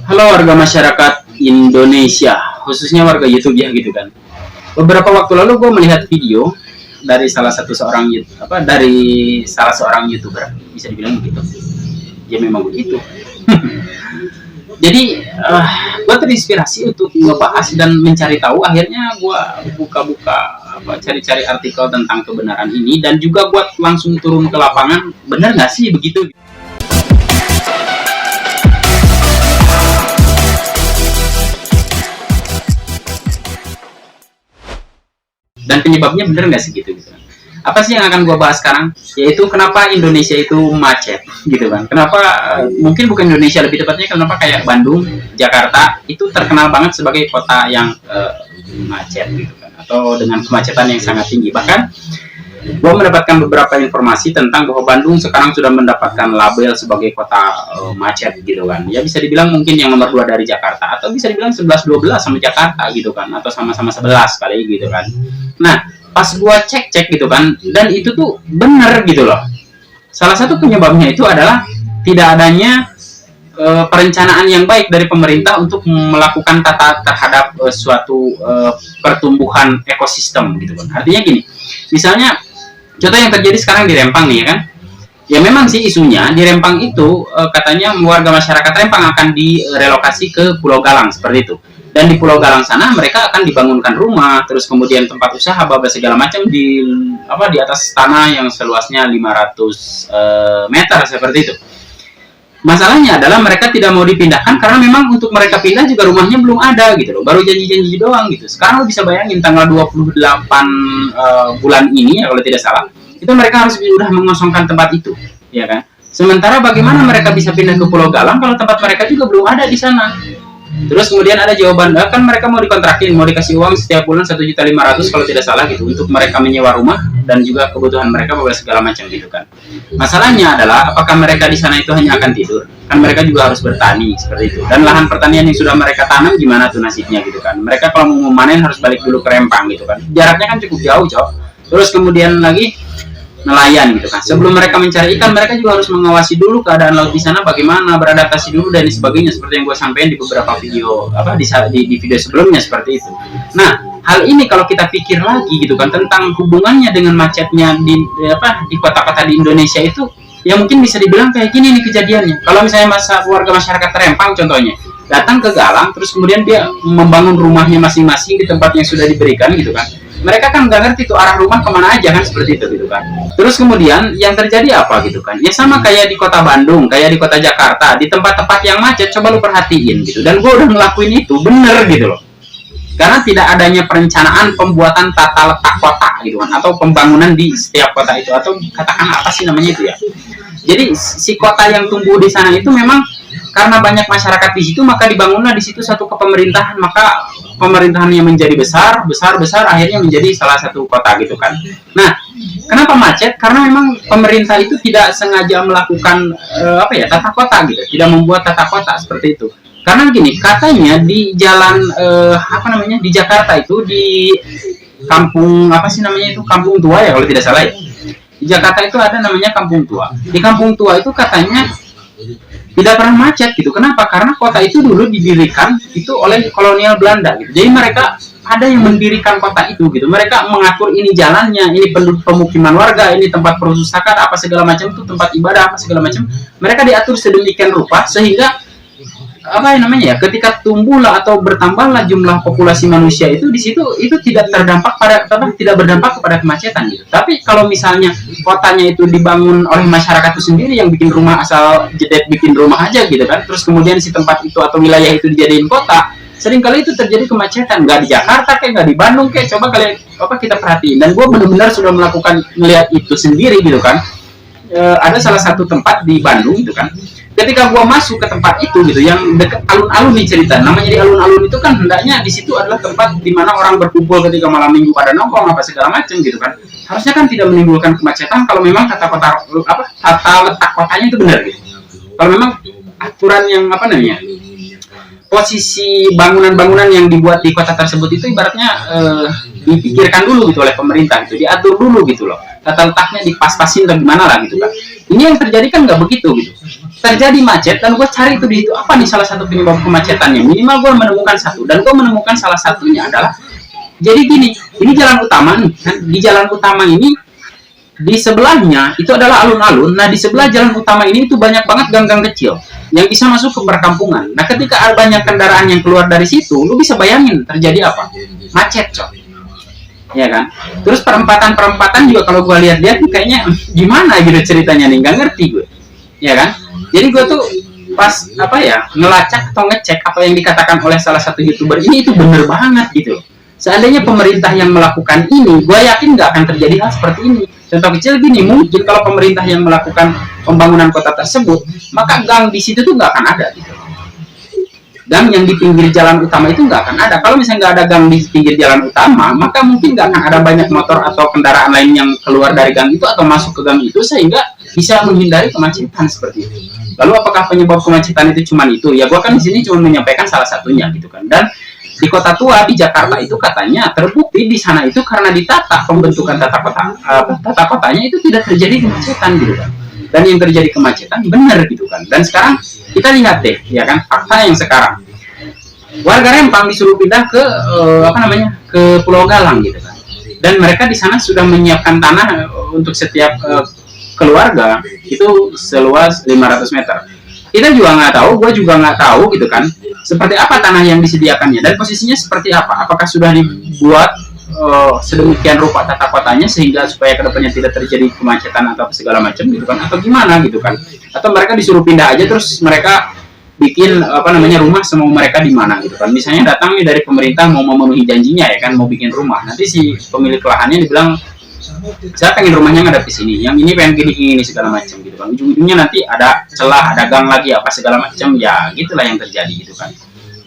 Halo warga masyarakat Indonesia, khususnya warga YouTube ya gitu kan. Beberapa waktu lalu gue melihat video dari salah seorang YouTuber, bisa dibilang begitu. Ya memang begitu. Jadi gue terinspirasi untuk ngebahas dan mencari tahu. Akhirnya gue buka-buka cari-cari artikel tentang kebenaran ini, dan juga gue langsung turun ke lapangan. Bener nggak sih begitu? Dan penyebabnya bener nggak sih gitu. Apa sih yang akan gue bahas sekarang? Yaitu kenapa Indonesia itu macet gitu kan. Kenapa mungkin bukan Indonesia, lebih tepatnya kenapa kayak Bandung, Jakarta itu terkenal banget sebagai kota yang macet gitu kan, atau dengan kemacetan yang sangat tinggi. Bahkan gue mendapatkan beberapa informasi tentang bahwa Bandung sekarang sudah mendapatkan label sebagai kota macet gitu kan. Ya bisa dibilang mungkin yang nomor 2 dari Jakarta, atau bisa dibilang 11-12 sama Jakarta gitu kan, atau sama-sama 11 kali gitu kan. Nah, pas gua cek gitu kan, dan itu tuh bener gitu loh. Salah satu penyebabnya itu adalah tidak adanya perencanaan yang baik dari pemerintah untuk melakukan tata terhadap suatu pertumbuhan ekosistem gitu kan. Artinya gini, misalnya contoh yang terjadi sekarang di Rempang nih ya kan. Ya memang sih isunya di Rempang itu katanya warga masyarakat Rempang akan direlokasi ke Pulau Galang seperti itu. Dan di Pulau Galang sana mereka akan dibangunkan rumah, terus kemudian tempat usaha, segala macam di atas tanah yang seluasnya 500 meter seperti itu. Masalahnya adalah mereka tidak mau dipindahkan karena memang untuk mereka pindah juga rumahnya belum ada gitu loh. Baru janji-janji doang gitu. Sekarang lo bisa bayangin tanggal 28 bulan ini ya kalau tidak salah, itu mereka harus sudah mengosongkan tempat itu, ya kan? Sementara bagaimana mereka bisa pindah ke Pulau Galang kalau tempat mereka juga belum ada di sana? Terus kemudian ada jawaban, kan mereka mau dikontrakin, mau dikasih uang setiap bulan 1.500.000 kalau tidak salah gitu, untuk mereka menyewa rumah dan juga kebutuhan mereka segala macam gitu kan. Masalahnya adalah apakah mereka di sana itu hanya akan tidur? Kan mereka juga harus bertani seperti itu. Dan lahan pertanian yang sudah mereka tanam gimana tuh nasibnya gitu kan. Mereka kalau mau memanen harus balik dulu ke Rempang gitu kan. Jaraknya kan cukup jauh, Cok. Terus kemudian lagi nelayan gitu kan. Sebelum mereka mencari ikan, mereka juga harus mengawasi dulu keadaan laut di sana bagaimana, beradaptasi dulu dan sebagainya, seperti yang gue sampaikan di beberapa video di video sebelumnya seperti itu. Nah, hal ini kalau kita pikir lagi gitu kan tentang hubungannya dengan macetnya di kota-kota di Indonesia itu, ya mungkin bisa dibilang kayak gini nih kejadiannya. Kalau misalnya warga masyarakat Rempang contohnya datang ke Galang, terus kemudian dia membangun rumahnya masing-masing di tempat yang sudah diberikan gitu kan. Mereka kan nggak ngerti tuh arah rumah kemana aja kan, seperti itu gitu kan. Terus kemudian yang terjadi apa gitu kan, ya sama kayak di kota Bandung, kayak di kota Jakarta, di tempat-tempat yang macet, coba lu perhatiin gitu. Dan gue udah ngelakuin itu, bener gitu loh. Karena tidak adanya perencanaan pembuatan tata letak kota gitu kan, atau pembangunan di setiap kota itu, atau katakan apa sih namanya itu ya. Jadi si kota yang tumbuh di sana itu memang karena banyak masyarakat di situ, maka dibangunlah di situ satu kepemerintahan, maka pemerintahannya menjadi besar, akhirnya menjadi salah satu kota gitu kan. Nah, kenapa macet? Karena memang pemerintah itu tidak sengaja melakukan tata kota gitu, tidak membuat tata kota seperti itu. Karena gini, katanya di jalan di Jakarta itu di kampung Kampung Tua ya kalau tidak salah ya. Di Jakarta itu ada namanya Kampung Tua. Di Kampung Tua itu katanya tidak pernah macet gitu. Kenapa? Karena kota itu dulu didirikan itu oleh kolonial Belanda gitu. Jadi mereka ada yang mendirikan kota itu gitu. Mereka mengatur ini jalannya, ini pemukiman warga, ini tempat perpustakaan apa segala macam, itu tempat ibadah apa segala macam. Mereka diatur sedemikian rupa sehingga ketika tumbuhlah atau bertambahlah jumlah populasi manusia itu di situ, itu tidak berdampak kepada kemacetan gitu. Tapi kalau misalnya kotanya itu dibangun oleh masyarakat itu sendiri yang bikin rumah asal jedet bikin rumah aja gitu kan, terus kemudian si tempat itu atau wilayah itu dijadiin kota, seringkali itu terjadi kemacetan. Nggak di Jakarta kayak, nggak di Bandung kayak, coba kalian kita perhatiin. Dan gue benar-benar sudah melihat itu sendiri gitu kan. Ada salah satu tempat di Bandung itu kan, ketika gua masuk ke tempat itu gitu, yang dekat alun-alun nih cerita, namanya di alun-alun itu kan hendaknya di situ adalah tempat di mana orang berkumpul ketika malam minggu pada nongkrong apa segala macam gitu kan. Harusnya kan tidak menimbulkan kemacetan kalau memang tata letak kotanya itu benar gitu. Kalau memang aturan yang posisi bangunan-bangunan yang dibuat di kota tersebut itu ibaratnya dipikirkan dulu gitu oleh pemerintah gitu, diatur dulu gitu loh, tata letaknya dipas-pasin atau gimana lah gitu kan. Ini yang terjadi kan nggak begitu gitu. Terjadi macet dan gue cari itu di itu apa nih salah satu penyebab kemacetannya. Minimal gue menemukan satu, dan gue menemukan salah satunya adalah jadi gini, ini jalan utama nih kan, di jalan utama ini di sebelahnya itu adalah alun-alun. Nah, di sebelah jalan utama ini itu banyak banget gang-gang kecil yang bisa masuk ke perkampungan. Nah, ketika ada banyak kendaraan yang keluar dari situ, lu bisa bayangin terjadi apa? Macet, coy. Ya kan? Terus perempatan juga kalau gue lihat-lihat kayaknya gimana gitu ceritanya nih, nggak ngerti gue. Ya kan? Jadi gue tuh pas apa ya, ngelacak atau ngecek apa yang dikatakan oleh salah satu YouTuber ini itu bener banget gitu. Seandainya pemerintah yang melakukan ini, gue yakin nggak akan terjadi hal seperti ini. Contoh kecil gini, mungkin kalau pemerintah yang melakukan pembangunan kota tersebut, maka gang di situ tuh nggak akan ada. Gitu. Gang yang di pinggir jalan utama itu nggak akan ada. Kalau misalnya nggak ada gang di pinggir jalan utama, maka mungkin nggak akan ada banyak motor atau kendaraan lain yang keluar dari gang itu atau masuk ke gang itu, sehingga bisa menghindari kemacetan seperti itu. Lalu apakah penyebab kemacetan itu cuma itu? Ya gue kan di sini cuma menyampaikan salah satunya gitu kan. Dan di kota tua di Jakarta itu katanya terbukti di sana itu karena ditata pembentukan tata kotanya itu tidak terjadi kemacetan gitu kan. Dan yang terjadi kemacetan benar gitu kan. Dan sekarang kita lihat deh ya kan fakta yang sekarang. Warga Rempang disuruh pindah ke ke Pulau Galang gitu kan. Dan mereka di sana sudah menyiapkan tanah untuk setiap keluarga itu seluas 500 meter. Kita juga nggak tahu, gue juga nggak tahu gitu kan, seperti apa tanah yang disediakannya dan posisinya seperti apa. Apakah sudah dibuat sedemikian rupa tata kotanya sehingga supaya kedepannya tidak terjadi kemacetan atau segala macam gitu kan, atau gimana gitu kan? Atau mereka disuruh pindah aja terus mereka bikin rumah semau mereka di mana gitu kan? Misalnya datang nih dari pemerintah mau memenuhi janjinya ya kan, mau bikin rumah, nanti si pemilik lahannya dibilang saya pengen rumahnya ngadep di sini, yang ini pengen gini segala macam gitu kan. Ujung-ujungnya nanti ada celah, ada gang lagi apa segala macam, ya gitulah yang terjadi gitu kan.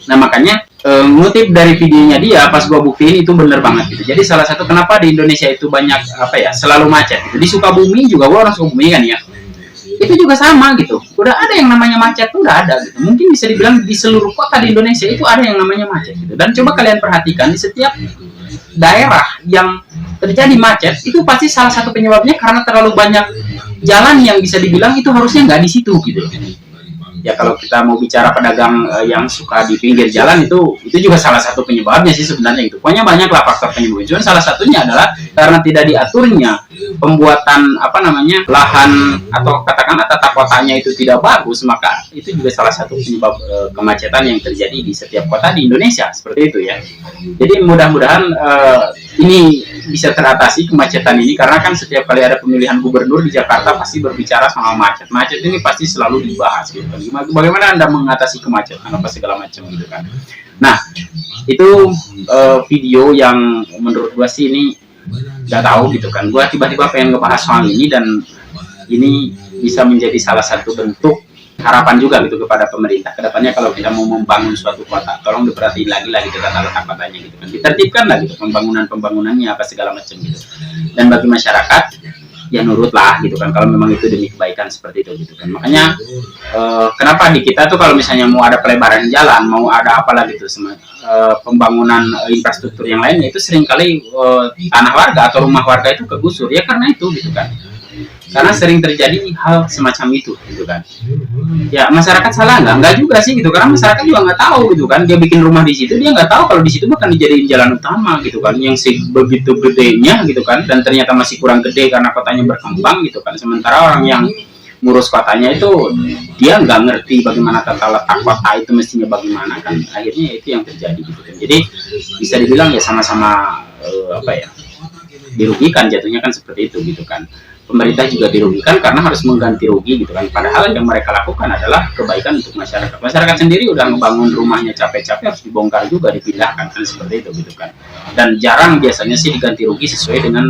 Nah makanya ngutip dari videonya dia pas gua buktiin itu bener banget gitu. Jadi salah satu kenapa di Indonesia itu banyak selalu macet gitu. Di Sukabumi juga, gua orang Sukabumi kan ya, itu juga sama gitu. Udah ada yang namanya macet tuh udah ada gitu. Mungkin bisa dibilang di seluruh kota di Indonesia itu ada yang namanya macet gitu. Dan coba kalian perhatikan di setiap daerah yang terjadi macet itu pasti salah satu penyebabnya karena terlalu banyak jalan yang bisa dibilang itu harusnya nggak di situ gitu. Ya kalau kita mau bicara pedagang yang suka di pinggir jalan itu juga salah satu penyebabnya sih sebenarnya gitu. Pokoknya banyak lah faktor penyebab. Cuman salah satunya adalah karena tidak diaturnya pembuatan lahan atau katakanlah tata kotanya itu tidak bagus, maka itu juga salah satu penyebab kemacetan yang terjadi di setiap kota di Indonesia seperti itu ya. Jadi mudah-mudahan ini bisa teratasi kemacetan ini, karena kan setiap kali ada pemilihan gubernur di Jakarta pasti berbicara soal macet. Macet ini pasti selalu dibahas gitu kan. Bagaimana Anda mengatasi kemacetan apa segala macam gitu kan. Nah, itu video yang menurut gua sih ini nggak tahu gitu kan. Gua tiba-tiba pengen ngebahas soal ini dan ini bisa menjadi salah satu bentuk harapan juga gitu kepada pemerintah kedepannya kalau kita mau membangun suatu kota, tolong diperhatiin lagi gitu tata letak kotanya gitu kan, ditertibkan lah gitu pembangunannya apa segala macam gitu. Dan bagi masyarakat ya nurutlah gitu kan kalau memang itu demi kebaikan seperti itu gitu kan. Makanya kenapa di kita tuh kalau misalnya mau ada pelebaran jalan, mau ada apalah gitu pembangunan infrastruktur yang lainnya itu seringkali tanah warga atau rumah warga itu kegusur ya karena itu gitu kan. Karena sering terjadi hal semacam itu gitu kan. Ya masyarakat salah nggak juga sih gitu, karena masyarakat juga nggak tahu gitu kan, dia bikin rumah di situ dia nggak tahu kalau di situ bahkan dijadiin jalan utama gitu kan, yang begitu gedenya gitu kan, dan ternyata masih kurang gede karena kotanya berkembang gitu kan. Sementara orang yang ngurus kotanya itu dia nggak ngerti bagaimana tata letak kota itu mestinya bagaimana kan, akhirnya itu yang terjadi gitu kan. Jadi bisa dibilang ya sama-sama dirugikan jatuhnya kan seperti itu gitu kan. Pemerintah juga dirugikan karena harus mengganti rugi gitu kan. Padahal yang mereka lakukan adalah kebaikan untuk masyarakat. Masyarakat sendiri udah ngebangun rumahnya capek-capek harus dibongkar juga, dipindahkan kan seperti itu gitu kan. Dan jarang biasanya sih diganti rugi sesuai dengan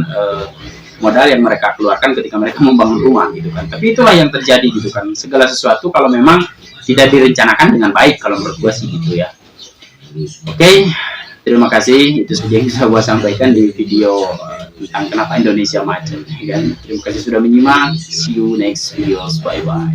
modal yang mereka keluarkan ketika mereka membangun rumah gitu kan. Tapi itulah yang terjadi gitu kan. Segala sesuatu kalau memang tidak direncanakan dengan baik kalau menurut gua sih gitu ya. Oke. Terima kasih, itu saja yang bisa saya sampaikan di video tentang kenapa Indonesia macet. Terima kasih sudah menyimak. See you next videos. Bye bye.